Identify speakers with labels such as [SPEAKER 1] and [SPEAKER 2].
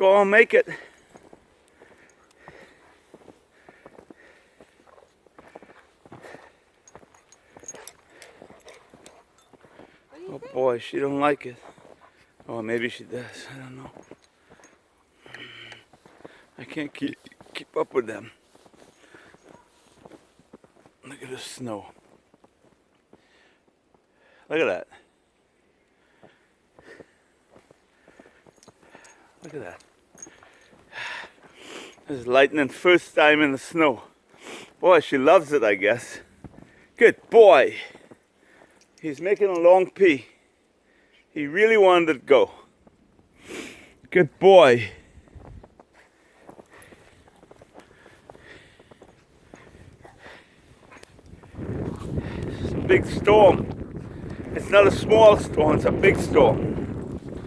[SPEAKER 1] Go on, make it. Oh boy, she don't like it. Oh, maybe she does. I don't know. I can't keep up with them. Look at the snow. Look at that. Look at that. This is Lightning first time in the snow. Boy, she loves it, I guess. Good boy. He's making a long pee. He really wanted to go. Good boy. It's a big storm. It's not a small storm, it's a big storm.